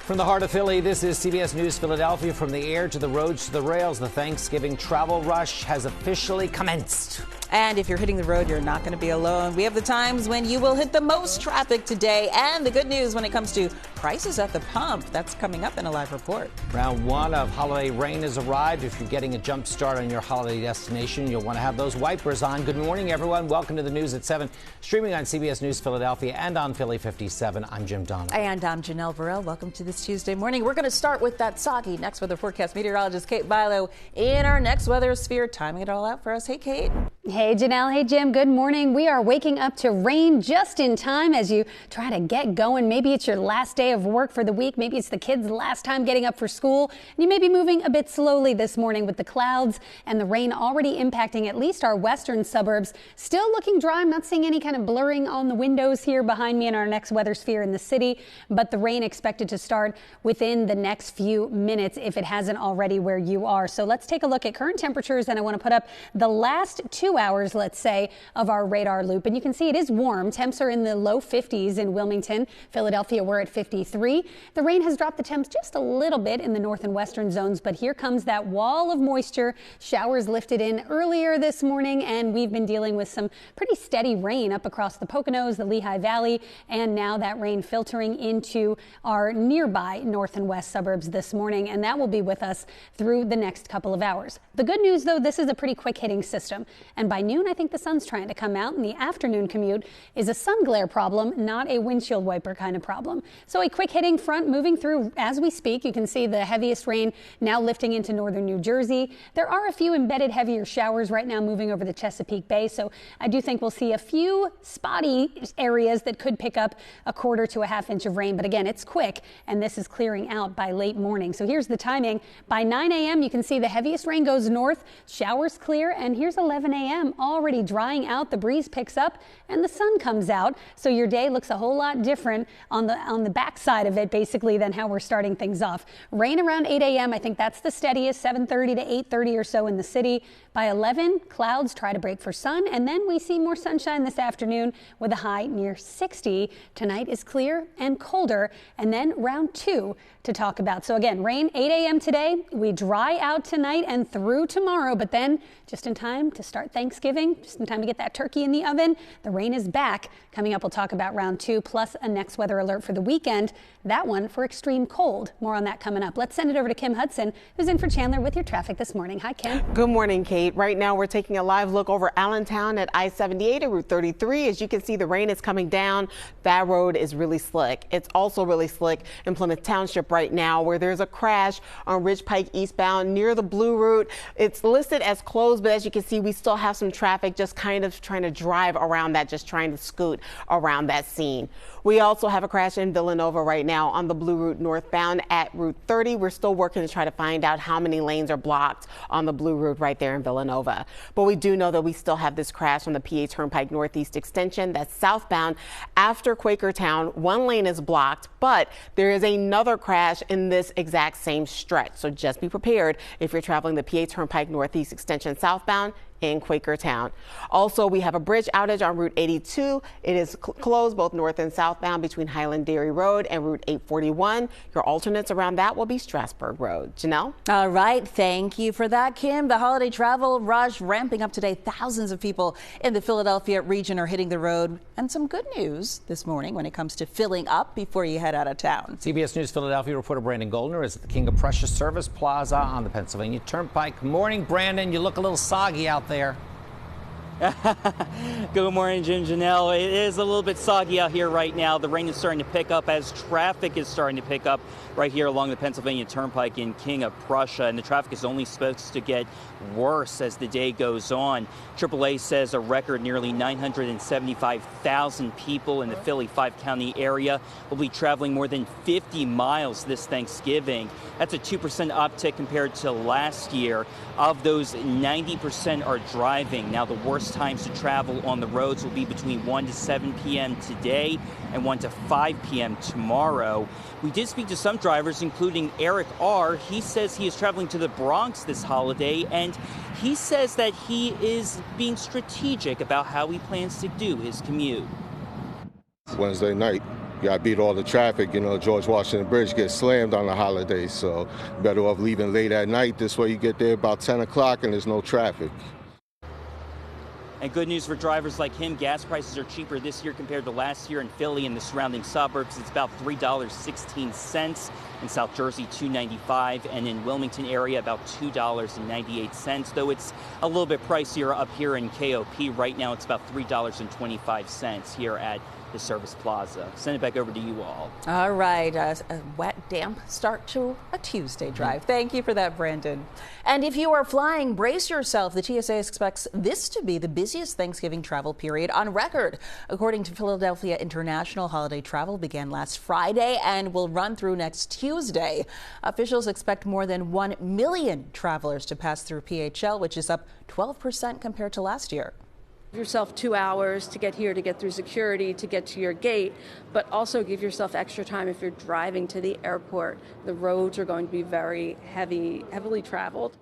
From the heart of Philly, this is CBS News Philadelphia. From the air to the roads to the rails, the Thanksgiving travel rush has officially commenced. And if you're hitting the road, you're not going to be alone. We have the times when you will hit the most traffic today, and the good news when it comes to prices at the pump. That's coming up in a live report. Round one of holiday rain has arrived. If you're getting a jump start on your holiday destination, you'll want to have those wipers on. Good morning, everyone. Welcome to the news at 7, streaming on CBS News Philadelphia and on Philly 57. I'm Jim Donovan. And I'm Janelle Burrell. Welcome to this Tuesday morning. We're going to start with that soggy next weather forecast. Meteorologist Kate Bilo in our next weather sphere, timing it all out for us. Hey, Kate. Hey, Janelle. Hey, Jim. Good morning. We are waking up to rain just in time as you try to get going. Maybe it's your last day of work for the week. Maybe it's the kids' last time getting up for school. And you may be moving a bit slowly this morning with the clouds and the rain already impacting at least our western suburbs. Still looking dry. I'm not seeing any kind of blurring on the windows here behind me in our next weather sphere in the city. But the rain expected to start within the next few minutes if it hasn't already where you are. So let's take a look at current temperatures. And I want to put up the last 2 hours, let's say, of our radar loop. And you can see it is warm. Temps are in the low 50s in Wilmington. Philadelphia, we're at 53. The rain has dropped the temps just a little bit in the north and western zones, but here comes that wall of moisture. Showers lifted in earlier this morning, and we've been dealing with some pretty steady rain up across the Poconos, the Lehigh Valley, and now that rain filtering into our nearby north and west suburbs this morning, and that will be with us through the next couple of hours. The good news, though, this is a pretty quick hitting system, and by noon, I think the sun's trying to come out, and the afternoon commute is a sun glare problem, not a windshield wiper kind of problem. So a quick hitting front moving through as we speak. You can see the heaviest rain now lifting into northern New Jersey. There are a few embedded heavier showers right now moving over the Chesapeake Bay, so I do think we'll see a few spotty areas that could pick up a quarter to a half inch of rain. But again, it's quick, and this is clearing out by late morning. So here's the timing. By 9 a.m., you can see the heaviest rain goes north, showers clear, and here's 11 a.m. already drying out. The breeze picks up, and the sun comes out. So your day looks a whole lot different on the backside of it, basically, than how we're starting things off. Rain around 8 a.m. I think that's the steadiest, 7:30 to 8:30 or so in the city. By 11, clouds try to break for sun, and then we see more sunshine this afternoon with a high near 60. Tonight is clear and colder, and then round 2 to talk about. So again, rain 8 a.m. today. We dry out tonight and through tomorrow, but then just in time to start Thanksgiving, just in time to get that turkey in the oven. The rain is back. Coming up, we'll talk about round 2 plus a next weather alert for the weekend. That one for extreme cold. More on that coming up. Let's send it over to Kim Hudson, who's in for Chandler with your traffic this morning. Hi, Kim. Good morning, Kate. Right now, we're taking a live look over Allentown at I-78 and Route 33. As you can see, the rain is coming down. That road is really slick. It's also really slick in Plymouth Township right now, where there's a crash on Ridge Pike eastbound near the Blue Route. It's listed as closed, but as you can see, we still have some traffic just kind of trying to drive around that, just trying to scoot around that scene. We also have a crash in Villanova right now on the Blue Route northbound at Route 30. We're still working to try to find out how many lanes are blocked on the Blue Route right there in Villanova. But we do know that we still have this crash on the PA Turnpike Northeast extension that's southbound after Quakertown. One lane is blocked, but there is another crash in this exact same stretch. So just be prepared if you're traveling the PA Turnpike Northeast extension southbound in Quakertown. Also, we have a bridge outage on Route 82. It is closed both north and southbound between Highland Dairy Road and Route 841. Your alternates around that will be Strasburg Road. Janelle? All right. Thank you for that, Kim. The holiday travel rush ramping up today. Thousands of people in the Philadelphia region are hitting the road. And some good news this morning when it comes to filling up before you head out of town. CBS News Philadelphia reporter Brandon Goldner is at the King of Prussia Service Plaza on the Pennsylvania Turnpike. Good morning, Brandon. You look a little soggy out there. Good morning, Jim, Janelle. It is a little bit soggy out here right now. The rain is starting to pick up as traffic is starting to pick up right here along the Pennsylvania Turnpike in King of Prussia, and the traffic is only supposed to get worse as the day goes on. AAA says a record nearly 975,000 people in the Philly 5-county area will be traveling more than 50 miles this Thanksgiving. That's a 2% uptick compared to last year. Of those, 90% are driving. Now, the worst times to travel on the roads will be between 1 to 7 p.m. today and 1 to 5 p.m. tomorrow. We did speak to some drivers, including Eric R. He says he is traveling to the Bronx this holiday, and he says that he is being strategic about how he plans to do his commute. Wednesday night, You got to beat all the traffic. You know, George Washington Bridge gets slammed on the holidays, so better off leaving late at night. This way you get there about 10 o'clock and there's no traffic. And good news for drivers like him, gas prices are cheaper this year compared to last year in Philly and the surrounding suburbs. It's about $3.16. In South Jersey, $2.95, and in Wilmington area, about $2.98, though it's a little bit pricier up here in KOP. Right now, it's about $3.25 here at the Service Plaza. Send it back over to you all. All right, a wet, damp start to a Tuesday drive. Thank you for that, Brandon. And if you are flying, brace yourself. The TSA expects this to be the busiest Thanksgiving travel period on record. According to Philadelphia International, holiday travel began last Friday and will run through next Tuesday. Officials expect more than 1 million travelers to pass through PHL, which is up 12% compared to last year. Give yourself 2 hours to get here, to get through security, to get to your gate, but also give yourself extra time if you're driving to the airport. The roads are going to be very heavily traveled.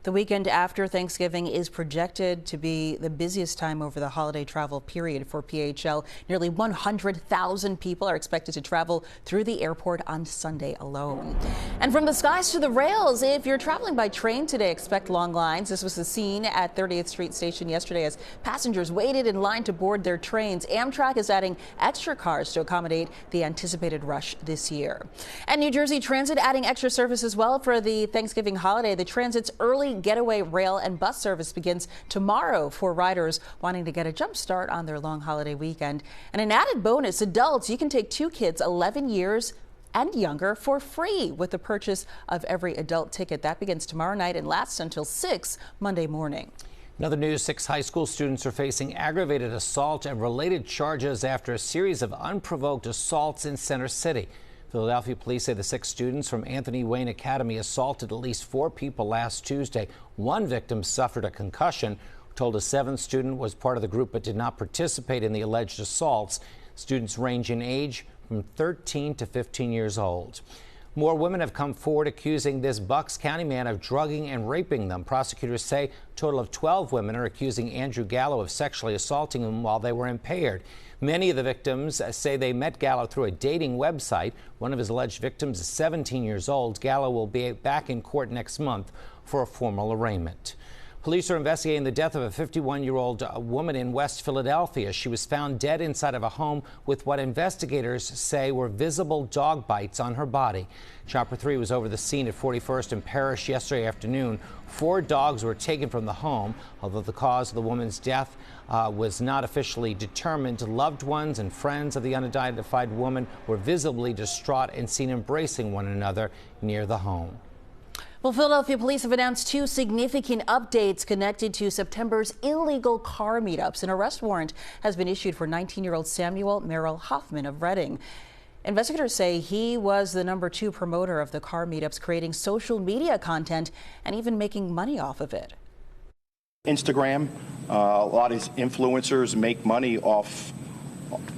The weekend after Thanksgiving is projected to be the busiest time over the holiday travel period for PHL. Nearly 100,000 people are expected to travel through the airport on Sunday alone. And from the skies to the rails, if you're traveling by train today, expect long lines. This was the scene at 30th Street Station yesterday as passengers waited in line to board their trains. Amtrak is adding extra cars to accommodate the anticipated rush this year. And New Jersey Transit adding extra service as well for the Thanksgiving holiday. The Transit's early getaway rail and bus service begins tomorrow for riders wanting to get a jump start on their long holiday weekend. And an added bonus, adults, you can take 2 kids 11 years and younger for free with the purchase of every adult ticket. That begins tomorrow night and lasts until 6 Monday morning. In other news, 6 high school students are facing aggravated assault and related charges after a series of unprovoked assaults in Center City. Philadelphia police say the 6 students from Anthony Wayne Academy assaulted at least 4 people last Tuesday. One victim suffered a concussion. We're told a 7th student was part of the group but did not participate in the alleged assaults. Students range in age from 13 to 15 years old. More women have come forward accusing this Bucks County man of drugging and raping them. Prosecutors say a total of 12 women are accusing Andrew Gallo of sexually assaulting them while they were impaired. Many of the victims say they met Gallo through a dating website. One of his alleged victims is 17 years old. Gallo will be back in court next month for a formal arraignment. Police are investigating the death of a 51-year-old woman in West Philadelphia. She was found dead inside of a home with what investigators say were visible dog bites on her body. Chopper 3 was over the scene at 41st and Parrish yesterday afternoon. 4 dogs were taken from the home, although the cause of the woman's death was not officially determined. Loved ones and friends of the unidentified woman were visibly distraught and seen embracing one another near the home. Well, Philadelphia police have announced 2 significant updates connected to September's illegal car meetups. An arrest warrant has been issued for 19-year-old Samuel Merrill Hoffman of Reading. Investigators say he was the number 2 promoter of the car meetups, creating social media content and even making money off of it. Instagram, a lot of these influencers make money off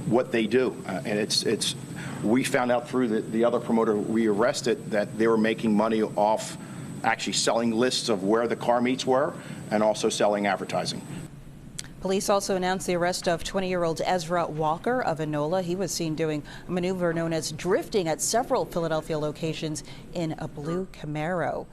what they do, and we found out through the other promoter we arrested that they were making money off actually selling lists of where the car meets were and also selling advertising. Police also announced the arrest of 20-year-old Ezra Walker of Enola. He was seen doing a maneuver known as drifting at several Philadelphia locations in a blue Camaro.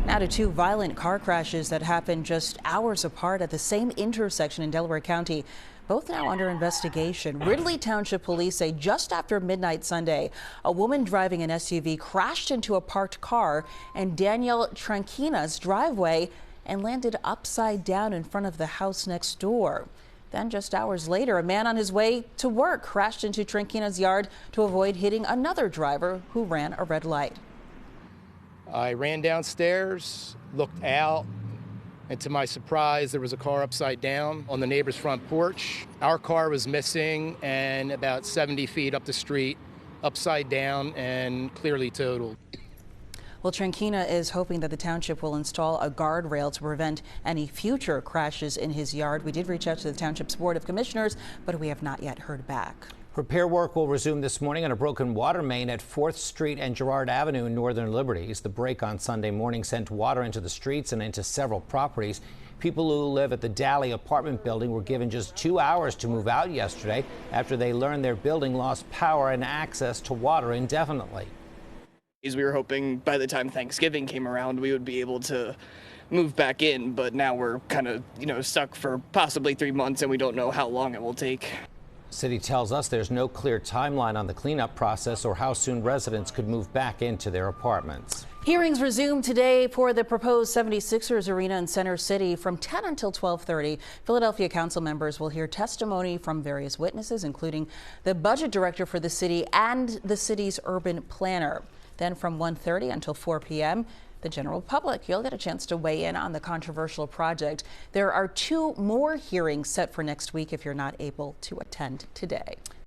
Now to 2 violent car crashes that happened just hours apart at the same intersection in Delaware County, both now under investigation. Ridley Township police say just after midnight Sunday, a woman driving an SUV crashed into a parked car in Daniel Tranquina's driveway and landed upside down in front of the house next door. Then just hours later, a man on his way to work crashed into Tranquina's yard to avoid hitting another driver who ran a red light. I ran downstairs, looked out, and to my surprise, there was a car upside down on the neighbor's front porch. Our car was missing and about 70 feet up the street, upside down and clearly totaled. Well, Tranquina is hoping that the township will install a guardrail to prevent any future crashes in his yard. We did reach out to the township's Board of Commissioners, but we have not yet heard back. Repair work will resume this morning on a broken water main at 4th Street and Girard Avenue in Northern Liberties. The break on Sunday morning sent water into the streets and into several properties. People who live at the Dally apartment building were given just 2 hours to move out yesterday after they learned their building lost power and access to water indefinitely. We were hoping by the time Thanksgiving came around, we would be able to move back in, but now we're kind of, stuck for possibly 3 months, and we don't know how long it will take. City tells us there's no clear timeline on the cleanup process or how soon residents could move back into their apartments. Hearings resume today for the proposed 76ers arena in Center City from 10 until 12:30. Philadelphia council members will hear testimony from various witnesses, including the budget director for the city and the city's urban planner. Then from 1:30 until 4 p.m., the general public, you'll get a chance to weigh in on the controversial project. There are 2 more hearings set for next week if you're not able to attend today.